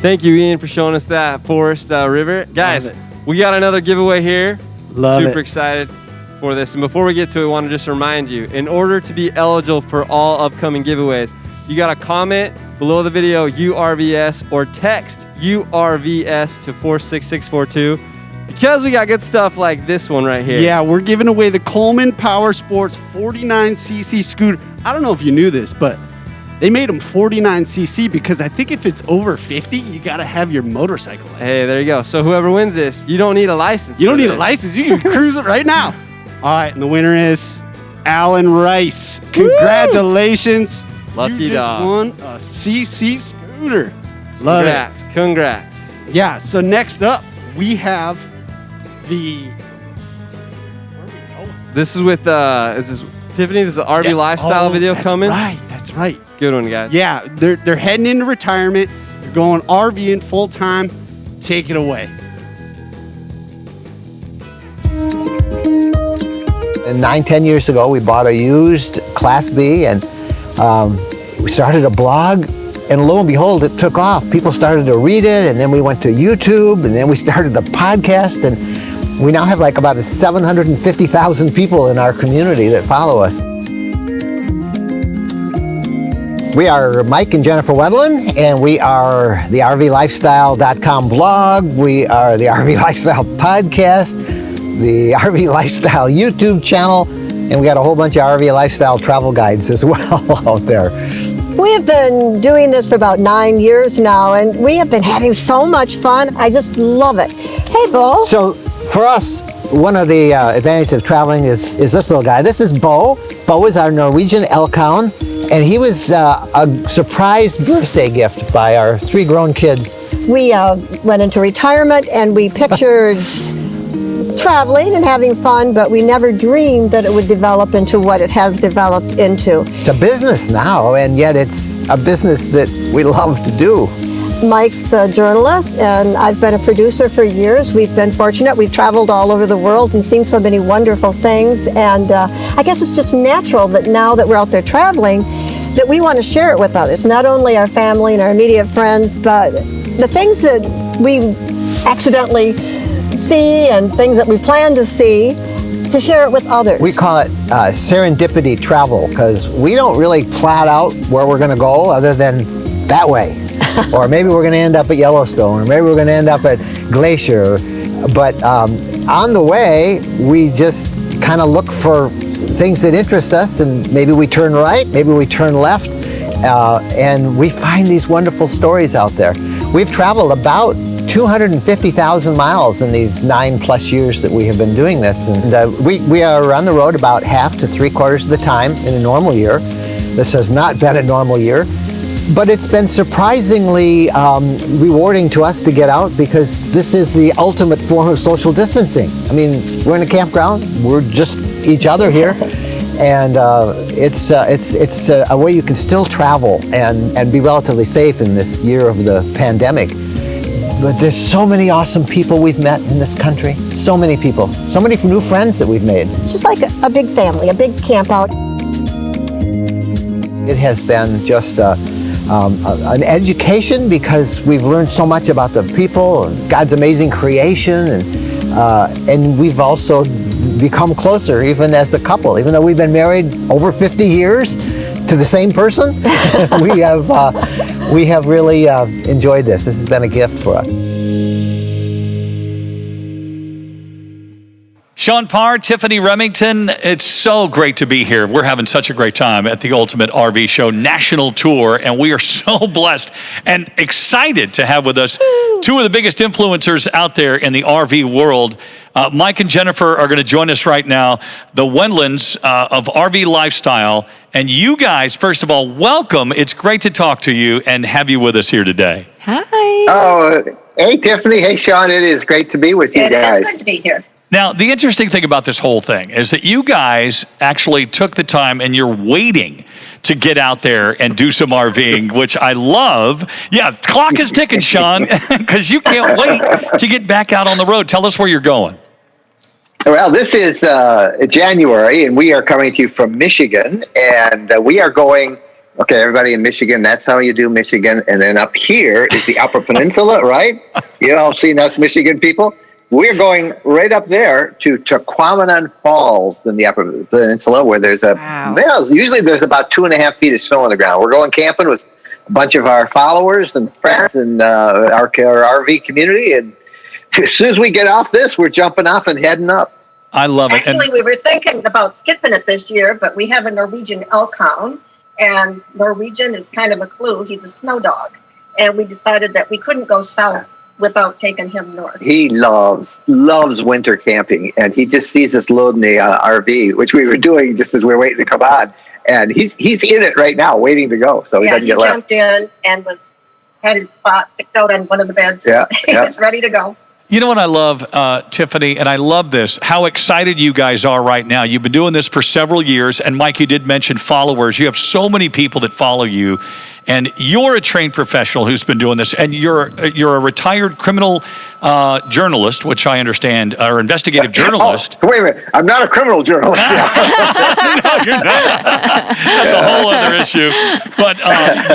Thank you, Ian, for showing us that Forest River. Guys, we got another giveaway here. Super excited for this. And before we get to it, I want to just remind you, in order to be eligible for all upcoming giveaways, you got to comment below the video URVS or text URVS to 46642 because we got good stuff like this one right here. Yeah, we're giving away the Coleman Power Sports 49cc scooter. I don't know if you knew this, but they made them 49cc because I think if it's over 50, you got to have your motorcycle license. Hey, there you go. So whoever wins this, you don't need a license. You don't need a license. You can cruise it right now. All right, and the winner is Alan Rice. Congratulations. Lucky you just dog. won a CC scooter. Love Congrats. it. Congrats. Yeah, so next up, we have the... Where are we going? This is with, is this Tiffany? This is the RV Lifestyle video coming? That's right. It's a good one, guys. Yeah, they're heading into retirement. They're going RVing full time. Take it away. And 9-10 years ago, we bought a used Class B, and we started a blog, and lo and behold, it took off. People started to read it, and then we went to YouTube, and then we started the podcast, and we now have like about 750,000 people in our community that follow us. We are Mike and Jennifer Wendland, and we are the RVLifestyle.com blog. We are the RV Lifestyle podcast, the RV Lifestyle YouTube channel, and we got a whole bunch of RV Lifestyle travel guides as well out there. We have been doing this for about 9 years now, and we have been having so much fun. I just love it. Hey, Bo. So for us, one of the advantages of traveling is this little guy. This is Bo. Bo is our Norwegian elk hound, and he was a surprise birthday gift by our 3 grown kids. We went into retirement, and we pictured traveling and having fun, but we never dreamed that it would develop into what it has developed into. It's a business now, and yet it's a business that we love to do. Mike's a journalist, and I've been a producer for years. We've been fortunate. We've traveled all over the world and seen so many wonderful things, and I guess it's just natural that now that we're out there traveling, that we want to share it with others, not only our family and our immediate friends, but the things that we accidentally see and things that we plan to see, to share it with others. We call it serendipity travel, because we don't really plot out where we're going to go other than that way. Or maybe we're going to end up at Yellowstone, or maybe we're going to end up at Glacier. But on the way, we just kind of look for things that interest us, and maybe we turn right, maybe we turn left, and we find these wonderful stories out there. We've traveled about 250,000 miles in these 9+ years that we have been doing this. And we are on the road about half to 3/4 of the time in a normal year. This has not been a normal year, but it's been surprisingly rewarding to us to get out, because this is the ultimate form of social distancing. I mean, we're in a campground, we're just each other here, and it's a way you can still travel and be relatively safe in this year of the pandemic. But there's so many awesome people we've met in this country. So many people. So many new friends that we've made. It's just like a big family, a big camp out. It has been just an education, because we've learned so much about the people and God's amazing creation, and we've also become closer even as a couple. Even though we've been married over 50 years to the same person, we have really enjoyed this. This has been a gift for us. Sean Parr, Tiffany Remington, it's so great to be here. We're having such a great time at the Ultimate RV Show National Tour, and we are so blessed and excited to have with us 2 of the biggest influencers out there in the RV world. Mike and Jennifer are going to join us right now, the Wendlands of RV Lifestyle. And you guys, first of all, welcome. It's great to talk to you and have you with us here today. Hi. Oh, hey, Tiffany. Hey, Sean. It is great to be with you guys. It's good to be here. Now, the interesting thing about this whole thing is that you guys actually took the time and you're waiting to get out there and do some RVing, which I love. Yeah, clock is ticking, Sean, because you can't wait to get back out on the road. Tell us where you're going. Well, this is January, and we are coming to you from Michigan, and we are going Okay, everybody in Michigan, that's how you do Michigan. And then up here is the Upper Peninsula, right? You all seen us Michigan people? We're going right up there to Tahquamenon Falls in the Upper Peninsula, where there's usually there's about 2.5 feet of snow on the ground. We're going camping with a bunch of our followers and friends and our RV community. And as soon as we get off this, we're jumping off and heading up. I love it. Actually, we were thinking about skipping it this year, but we have a Norwegian elk hound, and Norwegian is kind of a clue. He's a snow dog. And we decided that we couldn't go south without taking him north. He loves winter camping, and he just sees us loading the RV, which we were doing just as we were waiting to come on. And he's in it right now, waiting to go. So he doesn't get left. Jumped in and had his spot picked out on one of the beds. Yeah, he was ready to go. You know what I love, Tiffany, and I love this, how excited you guys are right now. You've been doing this for several years, and Mike, you did mention followers. You have so many people that follow you, and you're a trained professional who's been doing this, and you're a retired criminal journalist, which I understand, or investigative journalist. Oh, wait a minute. I'm not a criminal journalist. No, you're not. That's a whole other issue. But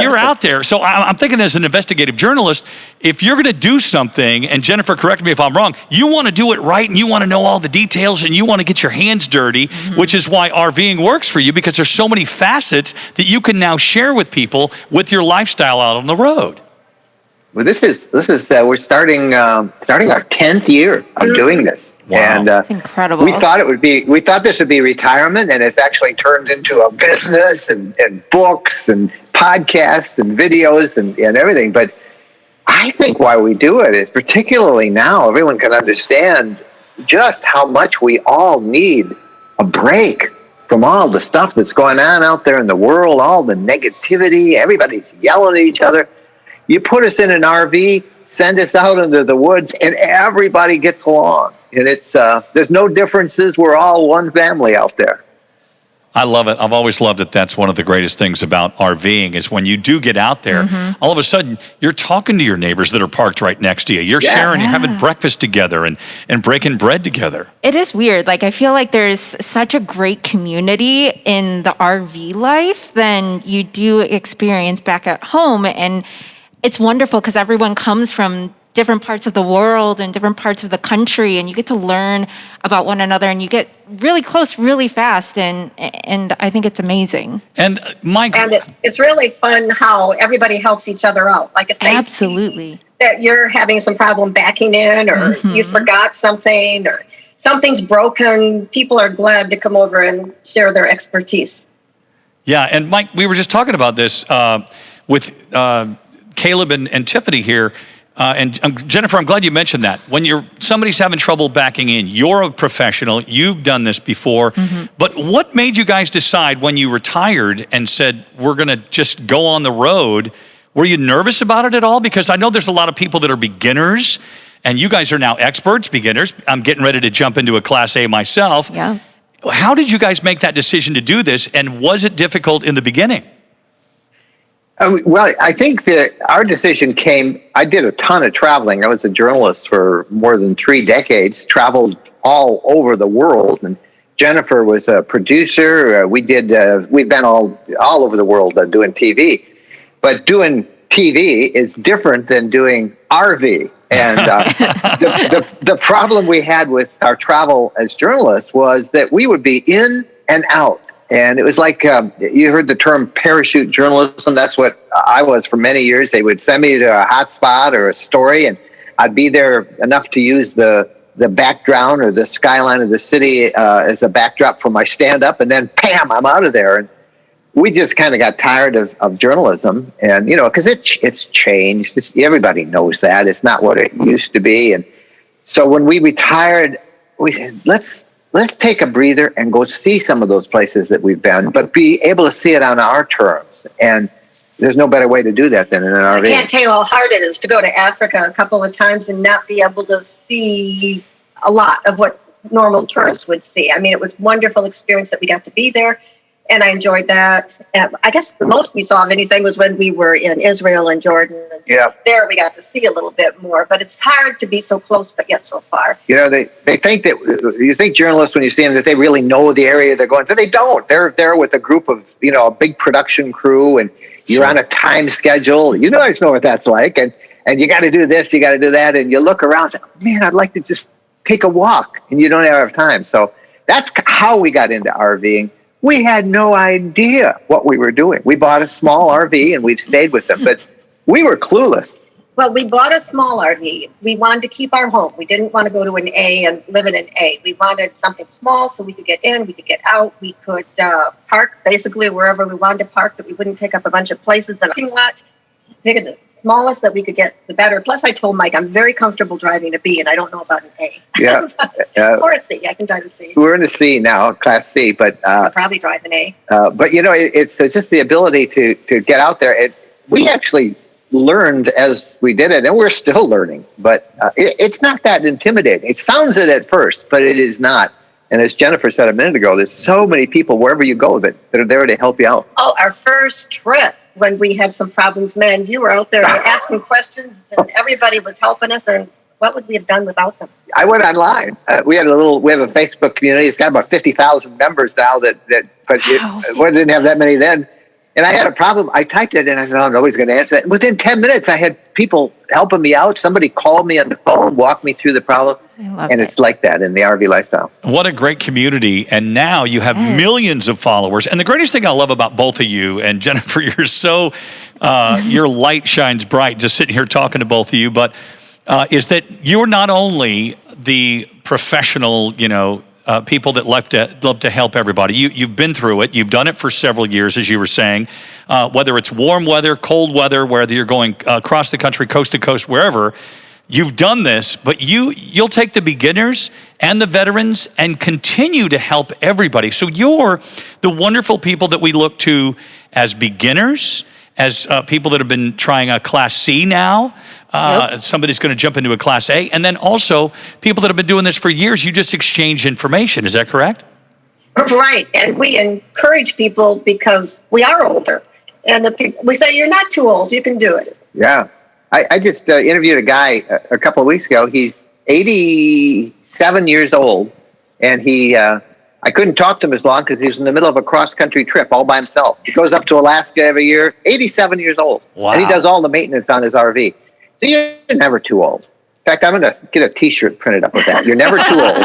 you're out there. So I'm thinking as an investigative journalist, if you're going to do something, and Jennifer, correct me if I'm wrong, you want to do it right, and you want to know all the details, and you want to get your hands dirty, which is why RVing works for you, because there's so many facets that you can now share with people with your lifestyle out on the road. Well, this is we're starting our 10th year of doing this. Wow. And That's incredible. we thought this would be retirement, and it's actually turned into a business and books and podcasts and videos and everything. But I think why we do it is, particularly now, everyone can understand just how much we all need a break from all the stuff that's going on out there in the world, all the negativity, everybody's yelling at each other. You put us in an RV, send us out into the woods, and everybody gets along. And it's there's no differences. We're all one family out there. I love it. I've always loved it. That's one of the greatest things about RVing is when you do get out there, all of a sudden you're talking to your neighbors that are parked right next to you. You're sharing, you're having breakfast together and breaking bread together. It is weird. Like, I feel like there's such a great community in the RV life than you do experience back at home. And it's wonderful because everyone comes from different parts of the world and different parts of the country, and you get to learn about one another, and you get really close really fast, and I think it's amazing. And Mike, And it's really fun how everybody helps each other out. Like if they Absolutely. see that you're having some problem backing in, or you forgot something, or something's broken, people are glad to come over and share their expertise. yeah, and Mike, we were just talking about this with Caleb and Tiffany here. And Jennifer, I'm glad you mentioned that. When somebody's having trouble backing in, you're a professional, you've done this before, but what made you guys decide when you retired and said, we're going to just go on the road? Were you nervous about it at all? Because I know there's a lot of people that are beginners, and you guys are now experts, beginners. I'm getting ready to jump into a Class A myself. Yeah. How did you guys make that decision to do this, and was it difficult in the beginning? Well, I think that our decision came, I did a ton of traveling. I was a journalist for more than 3 decades, traveled all over the world. And Jennifer was a producer. We've been all over the world doing TV. But doing TV is different than doing RV. And the problem we had with our travel as journalists was that we would be in and out. And it was like, you heard the term parachute journalism. That's what I was for many years. They would send me to a hot spot or a story, and I'd be there enough to use the background or the skyline of the city as a backdrop for my stand-up, and then, bam, I'm out of there. And we just kind of got tired of journalism, and, because it's changed. Everybody knows that. It's not what it used to be. And so when we retired, we said, let's take a breather and go see some of those places that we've been, but be able to see it on our terms. And there's no better way to do that than in an RV. I can't tell you how hard it is to go to Africa a couple of times and not be able to see a lot of what normal tourists would see. I mean, it was a wonderful experience that we got to be there. And I enjoyed that. And I guess the most we saw of anything was when we were in Israel and Jordan. And there we got to see a little bit more. But it's hard to be so close, but yet so far. You know, they think that, you think journalists, when you see them, that they really know the area they're going to. They don't. They're there with a group of, you know, a big production crew, and you're on a time schedule. You guys know what that's like. And you got to do this, you got to do that. And you look around and say, man, I'd like to just take a walk. And you don't have time. So that's how we got into RVing. We had no idea what we were doing. We bought a small RV and we've stayed with them, but we were clueless. Well, we bought a small RV. We wanted to keep our home. We didn't want to go to an A and live in an A. We wanted something small so we could get in, we could get out, we could park basically wherever we wanted to park, that we wouldn't take up a bunch of places in a parking lot. Take the smallest that we could get, the better. Plus, I told Mike I'm very comfortable driving a B, and I don't know about an A. Yeah. Or a C. I can drive a C. We're in a C now, Class C, but I'll probably drive an A. But you know, it's just the ability to get out there. We actually learned as we did it, and we're still learning. But it's not that intimidating. It sounds it at first, but it is not. And as Jennifer said a minute ago, there's so many people wherever you go that are there to help you out. Oh, our first trip when we had some problems, man, you were out there asking questions, and everybody was helping us. And what would we have done without them? I went online. We have a Facebook community. It's got about 50,000 members now. We didn't have that many then. And I had a problem. I typed it, and I said, "Oh, nobody's going to answer it." And within 10 minutes, I had people helping me out. Somebody called me on the phone, walked me through the problem. It's like that in the RV lifestyle. What a great community. And now you have millions of followers. And the greatest thing I love about both of you, and Jennifer, you're so, your light shines bright just sitting here talking to both of you, but is that you're not only the professional, people that love to help everybody. You've been through it. You've done it for several years, as you were saying, whether it's warm weather, cold weather, whether you're going across the country, coast to coast, wherever. You've done this, but you'll take the beginners and the veterans and continue to help everybody. So you're the wonderful people that we look to as beginners, as people that have been trying a Class C now. Somebody's going to jump into a Class A. And then also people that have been doing this for years. You just exchange information. Is that correct? Right. And we encourage people because we are older. And we say, you're not too old. You can do it. Yeah. I just interviewed a guy a couple of weeks ago. He's 87 years old. And I couldn't talk to him as long because he was in the middle of a cross-country trip all by himself. He goes up to Alaska every year, 87 years old. Wow. And he does all the maintenance on his RV. So you're never too old. In fact, I'm going to get a T-shirt printed up with that. You're never too old.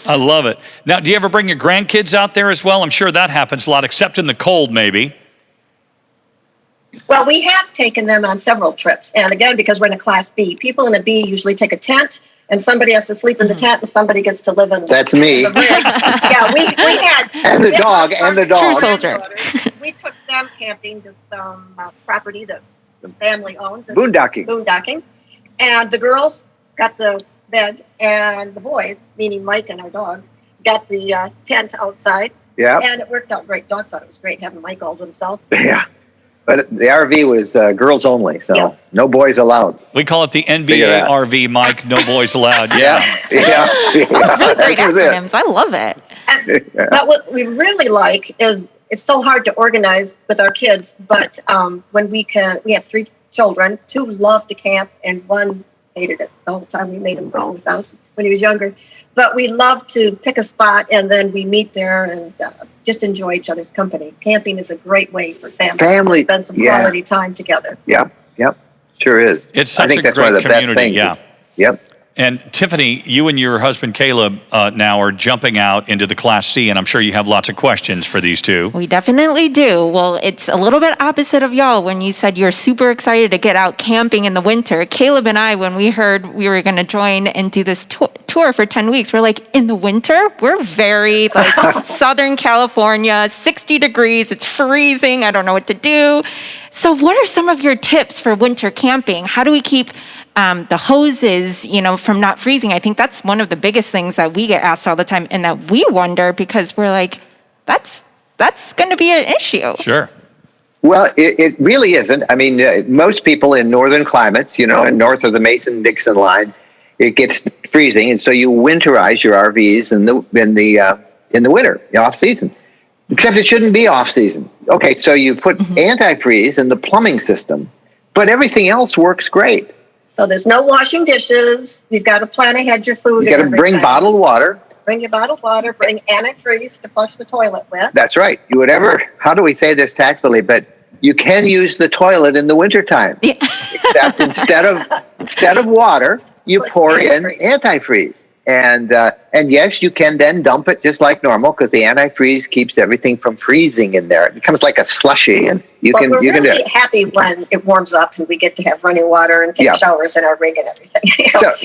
I love it. Now, do you ever bring your grandkids out there as well? I'm sure that happens a lot, except in the cold, maybe. Well, we have taken them on several trips. And again, because we're in a Class B, people in a B usually take a tent, and somebody has to sleep in the tent, and somebody gets to live in That's me. the rig. Yeah, we had... And the dog, and the dog. True soldier. We took them camping to some property that some family owns. Boondocking. And the girls got the bed, and the boys, meaning Mike and our dog, got the tent outside. Yeah. And it worked out great. Dog thought it was great having Mike all to himself. Yeah. But the RV was girls only, so no boys allowed. We call it the NBA RV, Mike. No boys allowed. Yeah. That's really great acronyms. I love it. But what we really like is it's so hard to organize with our kids, but when we have 3 children, 2 love to camp, and 1 hated it the whole time. We made him go with us when he was younger. But we love to pick a spot, and then we meet there and just enjoy each other's company. Camping is a great way for families to spend some quality time together. Yep. Sure is. It's such a great community. Yeah. Yep. And Tiffany, you and your husband Caleb now are jumping out into the Class C, and I'm sure you have lots of questions for these two. We definitely do. Well, it's a little bit opposite of y'all when you said you're super excited to get out camping in the winter. Caleb and I, when we heard we were going to join and do this tour for 10 weeks, we're like, in the winter? We're very like Southern California, 60 degrees, it's freezing, I don't know what to do. So what are some of your tips for winter camping? How do we keep the hoses, from not freezing? I think that's one of the biggest things that we get asked all the time, and that we wonder because we're like, that's going to be an issue. Sure. Well, it really isn't. I mean, most people in northern climates, and north of the Mason-Dixon line, it gets freezing, and so you winterize your RVs in the in the winter, off season. Except it shouldn't be off season. Okay, so you put antifreeze in the plumbing system, but everything else works great. So there's no washing dishes. You've got to plan ahead your food. You got to bring bottled water. Bring your bottled water. Bring antifreeze to flush the toilet with. That's right. You would ever, how do we say this tactfully, but you can use the toilet in the wintertime. Yeah. Except instead of water, you pour in antifreeze. And yes, you can then dump it just like normal because the antifreeze keeps everything from freezing in there. It becomes like a slushy, and you can do it. Happy when it warms up and we get to have running water and take showers in our rig and everything.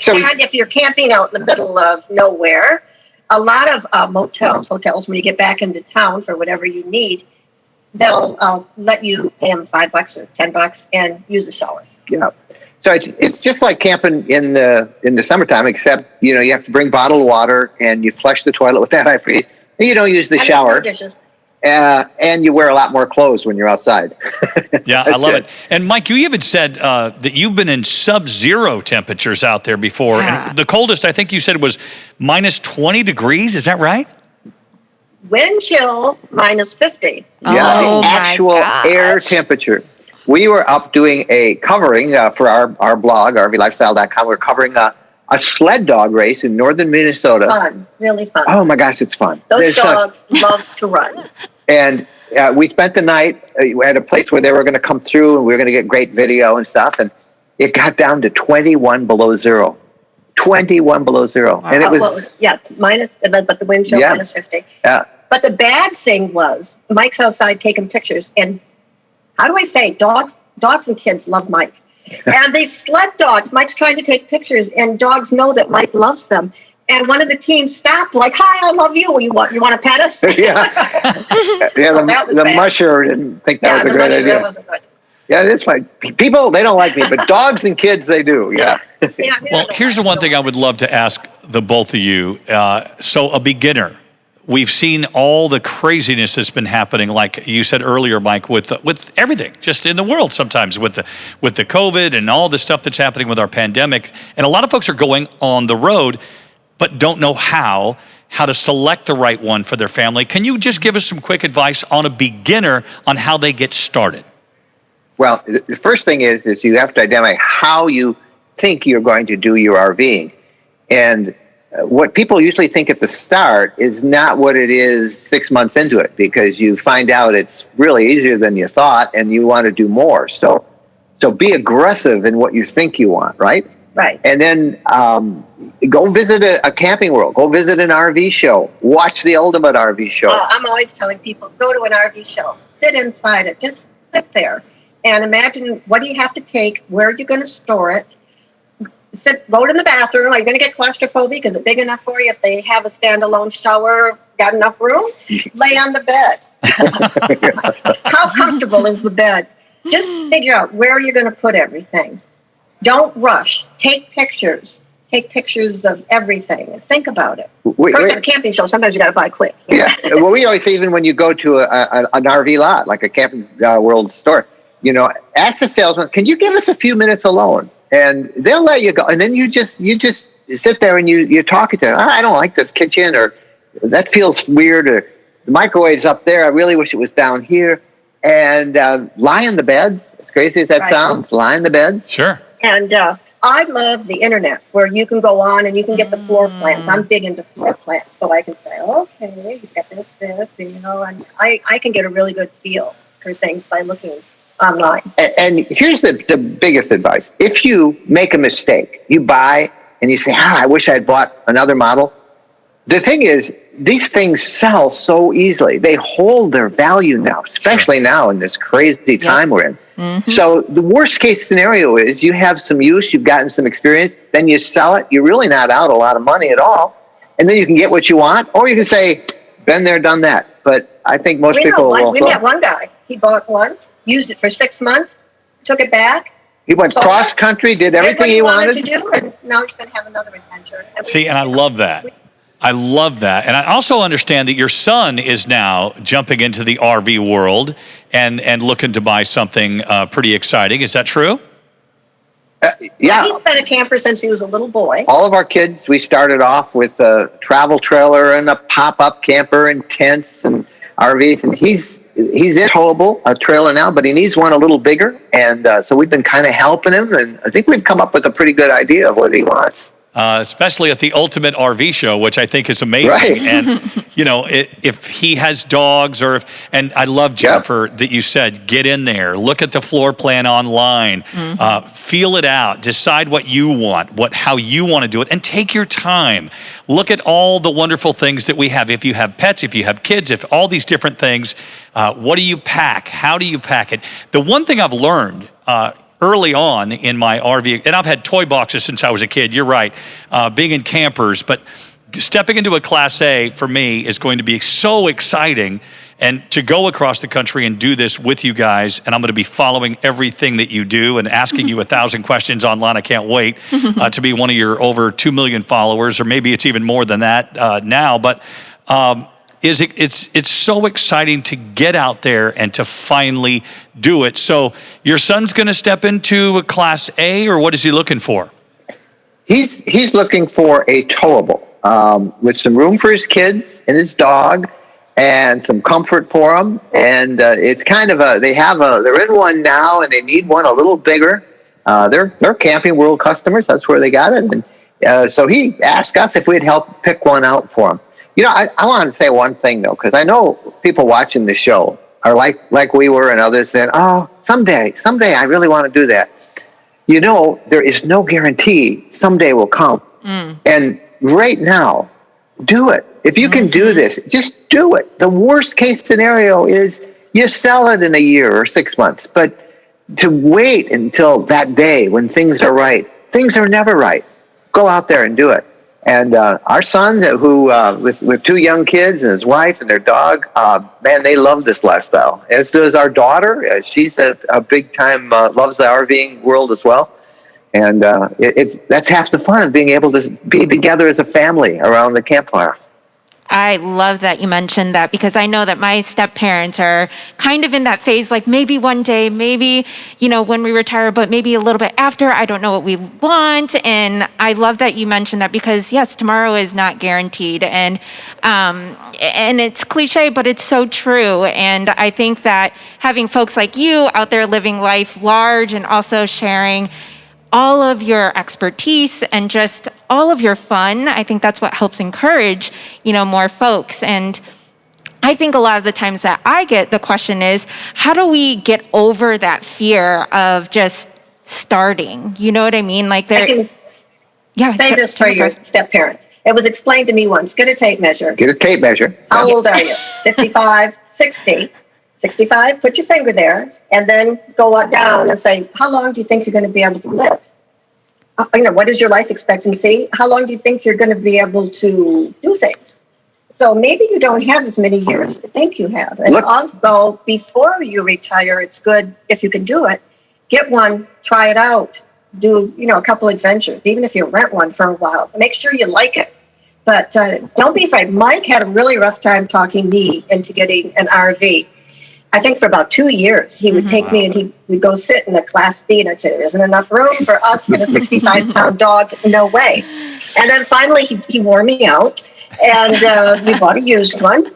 And if you're camping out in the middle of nowhere, a lot of hotels, when you get back into town for whatever you need, they'll let you pay them $5 or $10 and use a shower. Yeah. So it's just like camping in the summertime, except you have to bring bottled water and you flush the toilet with antifreeze. And you don't use the shower, and you wear a lot more clothes when you're outside. Yeah, I love it. And Mike, you even said that you've been in sub-zero temperatures out there before, and the coldest I think you said was minus 20 degrees. Is that right? Wind chill minus 50. Yeah, the actual air temperature. We were up doing a covering for our blog, RVLifestyle.com. We're covering a sled dog race in northern Minnesota. Fun, really fun. Oh my gosh, it's fun. Those dogs love to run. And we spent the night at a place where they were going to come through, and we were going to get great video and stuff. And it got down to 21 below zero. 21 below zero. And it was minus, but the wind chill minus 50. Yeah. But the bad thing was Mike's outside taking pictures, and how do I say, dogs and kids love Mike. And these sled dogs, Mike's trying to take pictures, and dogs know that Mike loves them. And one of the teams stopped, like, "Hi, I love you. You want to pet us?" The musher didn't think that was a great idea. That wasn't good. Yeah, it is fine. People, they don't like me, but dogs and kids, they do. Yeah. Well, here's the one thing I would love to ask the both of you. So a beginner. We've seen all the craziness that's been happening, like you said earlier, Mike, with everything just in the world sometimes with the COVID and all the stuff that's happening with our pandemic. And a lot of folks are going on the road, but don't know how to select the right one for their family. Can you just give us some quick advice on a beginner on how they get started? Well, the first thing is you have to identify how you think you're going to do your RVing. And what people usually think at the start is not what it is 6 months into it, because you find out it's really easier than you thought and you want to do more. So be aggressive in what you think you want, right? Right. And then go visit a camping world. Go visit an RV show. Watch the Ultimate RV Show. I'm always telling people, go to an RV show. Sit inside it. Just sit there and imagine, what do you have to take? Where are you going to store it? Go to the bathroom. Are you going to get claustrophobic? Is it big enough for you? If they have a standalone shower, got enough room? Lay on the bed. How comfortable is the bed? Just figure out where you're going to put everything. Don't rush. Take pictures. Take pictures of everything and think about it. At a camping show, sometimes you got to buy quick. Yeah. Well, we always say, even when you go to an RV lot, like a Camping World store, ask the salesman, "Can you give us a few minutes alone?" And they'll let you go. And then you just sit there and you're talking to them. "I don't like this kitchen," or "That feels weird," or "The microwave's up there. I really wish it was down here." And lie in the bed. As crazy as that sounds, lie in the bed. Sure. And I love the internet, where you can go on and you can get the floor plans. I'm big into floor plans, so I can say, okay, you've got this, and I can get a really good feel for things by looking online. And here's the biggest advice. If you make a mistake, you buy and you say, I wish I had bought another model. The thing is, these things sell so easily. They hold their value now, especially now in this crazy time we're in. Mm-hmm. So the worst case scenario is you have some use, you've gotten some experience, then you sell it. You're really not out a lot of money at all. And then you can get what you want, or you can say, been there, done that. But I think most people will. We met one guy. He bought one, used it for 6 months, took it back. He went cross country, did everything he wanted to do, and now he's going to have another adventure. See, and I love that. I love that. And I also understand that your son is now jumping into the RV world and looking to buy something pretty exciting. Is that true? Yeah. He's been a camper since he was a little boy. All of our kids, we started off with a travel trailer and a pop-up camper and tents and RVs, and he's in towable, a trailer now, but he needs one a little bigger, and so we've been kind of helping him, and I think we've come up with a pretty good idea of what he wants. Especially at the Ultimate RV Show, which I think is amazing. Right. And, you know, if he has dogs and I love, Jennifer, that you said, get in there, look at the floor plan online, feel it out, decide what you want, how you want to do it, and take your time. Look at all the wonderful things that we have. If you have pets, if you have kids, if all these different things, what do you pack? How do you pack it? The one thing I've learned, early on in my RV, and I've had toy boxes since I was a kid, you're right, being in campers, but stepping into a Class A for me is going to be so exciting, and to go across the country and do this with you guys, and I'm going to be following everything that you do and asking you 1,000 questions online. I can't wait to be one of your over 2 million followers, or maybe it's even more than that now, but it's so exciting to get out there and to finally do it. So your son's going to step into a Class A, or what is he looking for? He's looking for a towable with some room for his kids and his dog, and some comfort for them. And it's kind of they're in one now, and they need one a little bigger. They're Camping World customers. That's where they got it. And so he asked us if we'd help pick one out for him. You know, I want to say one thing, though, because I know people watching the show are like we were, and others saying, oh, someday I really want to do that. You know, there is no guarantee someday will come. And right now, do it. If you can do this, just do it. The worst case scenario is you sell it in a year or 6 months. But to wait until that day when things are right, things are never right. Go out there and do it. And our son, who with 2 young kids and his wife and their dog, man, they love this lifestyle. As does our daughter. She's a big time loves the RVing world as well. And that's half the fun of being able to be together as a family around the campfire. I love that you mentioned that, because I know that my step parents are kind of in that phase, like maybe one day, maybe, you know, when we retire, but maybe a little bit after. I don't know what we want. And I love that you mentioned that, because yes, tomorrow is not guaranteed. And it's cliche, but it's so true. And I think that having folks like you out there living life large and also sharing all of your expertise and just all of your fun, I think that's what helps encourage, you know, more folks. And I think a lot of the times that I get the question is, how do we get over that fear of just starting? You know what I mean? Like I can say this for your step parents. It was explained to me once. Get a tape measure. Get a tape measure. How old are you? 55, 60. 65, put your finger there, and then go on down and say, how long do you think you're going to be able to live? You know, what is your life expectancy? How long do you think you're going to be able to do things? So maybe you don't have as many years as you think you have. And also, before you retire, it's good, if you can do it, get one, try it out, do, you know, a couple adventures, even if you rent one for a while. Make sure you like it. But don't be afraid. Mike had a really rough time talking me into getting an RV. I think for about 2 years, he would take me and we'd go sit in a Class B, and I'd say, there isn't enough room for us and a 65-pound dog. No way. And then finally, he wore me out, and we bought a used one,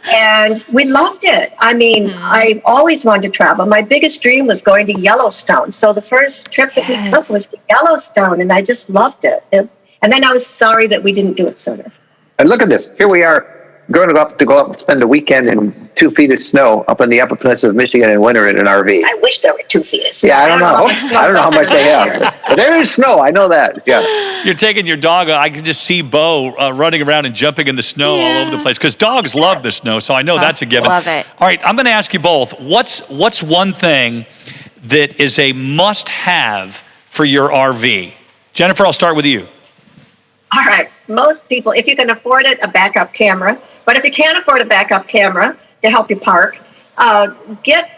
and we loved it. I mean, I always wanted to travel. My biggest dream was going to Yellowstone. So the first trip that we took was to Yellowstone, and I just loved it. And then I was sorry that we didn't do it sooner. And look at this. Here we are. Going to go up and spend a weekend in 2 feet of snow up in the upper peninsula of Michigan in winter in an RV. I wish there were 2 feet of snow. Yeah, I don't know. I don't know how much they have. But there is snow. I know that. Yeah. You're taking your dog. I can just see Bo running around and jumping in the snow all over the place, because dogs love the snow. So I know that's a given. Love it. All right, I'm going to ask you both. What's one thing that is a must-have for your RV? Jennifer, I'll start with you. All right. Most people, if you can afford it, a backup camera. But if you can't afford a backup camera to help you park, get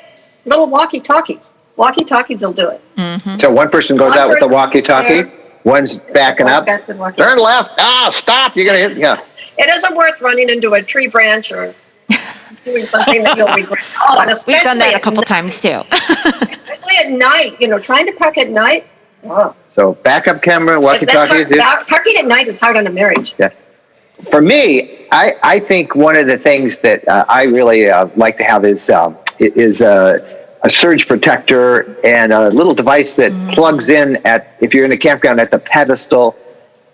little walkie-talkies. Walkie-talkies will do it. Mm-hmm. So one person goes out with the walkie-talkie, one's backing up. Turn left. Stop. You're going to hit. Yeah. It isn't worth running into a tree branch or doing something that you'll regret. Oh, and we've done that a couple times too. Especially at night, you know, trying to park at night, Wow. So backup camera, walkie-talkies. Parking at night is hard on a marriage. Yeah. For me, I think one of the things that I really like to have is a surge protector and a little device that plugs in if you're in a campground at the pedestal.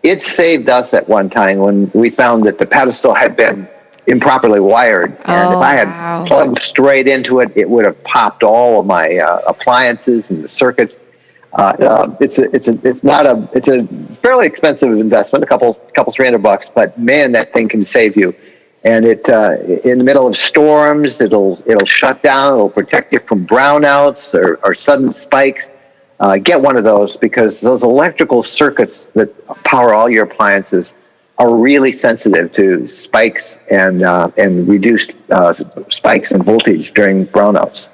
It saved us at one time when we found that the pedestal had been improperly wired. And if I had plugged straight into it, it would have popped all of my appliances and the circuits. It's a fairly expensive investment, a couple $300, but man, that thing can save you. And it in the middle of storms, it'll shut down. It'll protect you from brownouts or sudden spikes. Get one of those, because those electrical circuits that power all your appliances are really sensitive to spikes and reduced spikes in voltage during brownouts.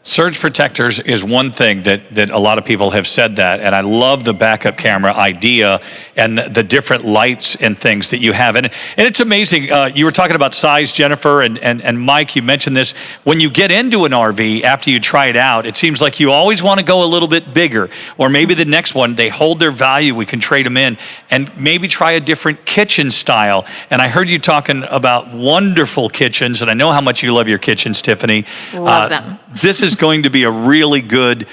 Surge protectors is one thing that a lot of people have said that, and I love the backup camera idea and the different lights and things that you have. And it's amazing. You were talking about size, Jennifer, and Mike, you mentioned this. When you get into an RV, after you try it out, it seems like you always want to go a little bit bigger, or maybe the next one, they hold their value, we can trade them in, and maybe try a different kitchen style. And I heard you talking about wonderful kitchens, and I know how much you love your kitchens, Tiffany. Love them. This is going to be a really good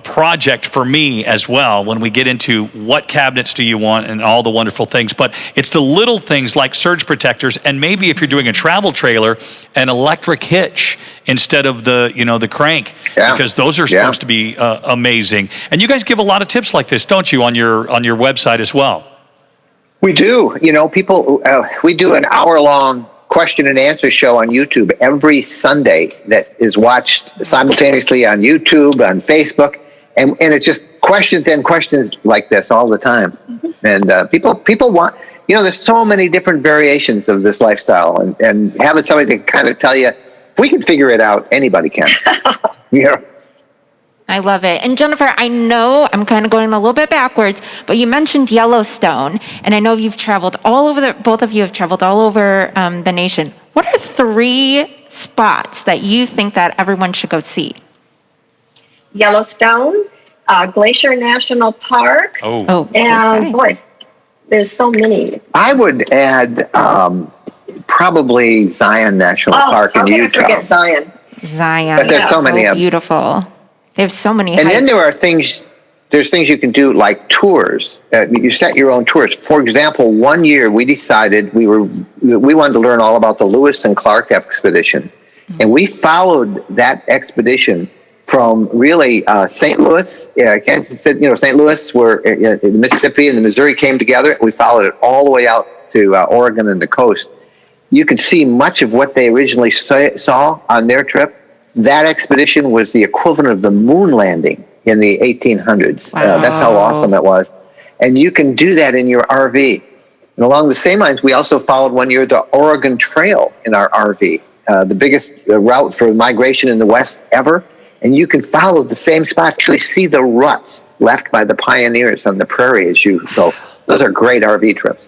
project for me as well when we get into what cabinets do you want and all the wonderful things. But it's the little things like surge protectors, and maybe if you're doing a travel trailer, an electric hitch instead of the crank, because those are supposed to be amazing. And you guys give a lot of tips like this, don't you, on your website as well? We do. People, we do an hour-long question and answer show on YouTube every Sunday that is watched simultaneously on YouTube, on Facebook, and it's just questions and questions like this all the time. And people want, there's so many different variations of this lifestyle, and having somebody to kind of tell you, if we can figure it out, anybody can. I love it. And Jennifer, I know I'm kind of going a little bit backwards, but you mentioned Yellowstone, and I know you've traveled all over both of you have traveled all over the nation. What are 3 spots that you think that everyone should go see? Yellowstone, Glacier National Park. And boy, there's so many. I would add probably Zion National Park in Utah. Forget Zion. But there's so many of them. Beautiful. They have so many. And then there are things. There's things you can do like tours. You set your own tours. For example, one year we decided we wanted to learn all about the Lewis and Clark expedition, and we followed that expedition from really St. Louis, Kansas City, St. Louis, where the Mississippi and the Missouri came together. We followed it all the way out to Oregon and the coast. You could see much of what they originally saw on their trip. That expedition was the equivalent of the moon landing in the 1800s. Wow. That's how awesome it was. And you can do that in your RV. And along the same lines, we also followed one year the Oregon Trail in our RV, the biggest route for migration in the West ever. And you can follow the same spot, actually see the ruts left by the pioneers on the prairie as you go. Those are great RV trips.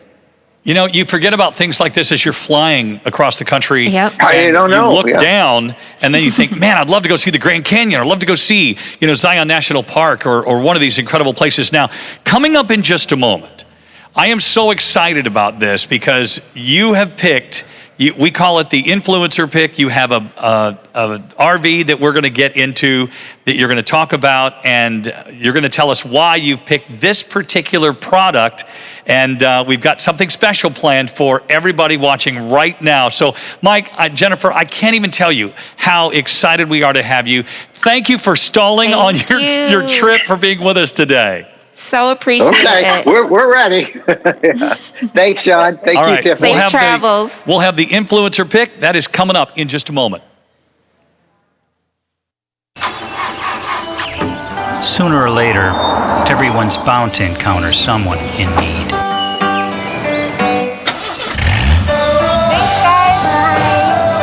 You forget about things like this as you're flying across the country. Yep. I don't know. You look down, and then you think, man, I'd love to go see the Grand Canyon. I'd love to go see, Zion National Park or one of these incredible places. Now, coming up in just a moment, I am so excited about this because you have picked, we call it the influencer pick. You have a RV that we're going to get into, that you're going to talk about, and you're going to tell us why you've picked this particular product. And we've got something special planned for everybody watching right now. So, Mike, Jennifer, I can't even tell you how excited we are to have you. Thank you for stalling on your trip, for being with us today. So appreciate it. We're ready. Thanks, Sean. Thank you, Tiffany. Safe travels. We'll have the influencer pick. That is coming up in just a moment. Sooner or later, everyone's bound to encounter someone in need.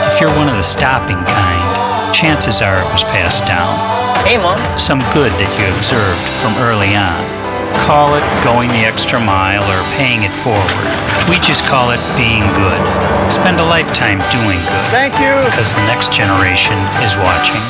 If you're one of the stopping kind, chances are it was passed down. Hey, Mom. Some good that you observed from early on. Call it going the extra mile or paying it forward. We just call it being good. Spend a lifetime doing good. Thank you. Because the next generation is watching.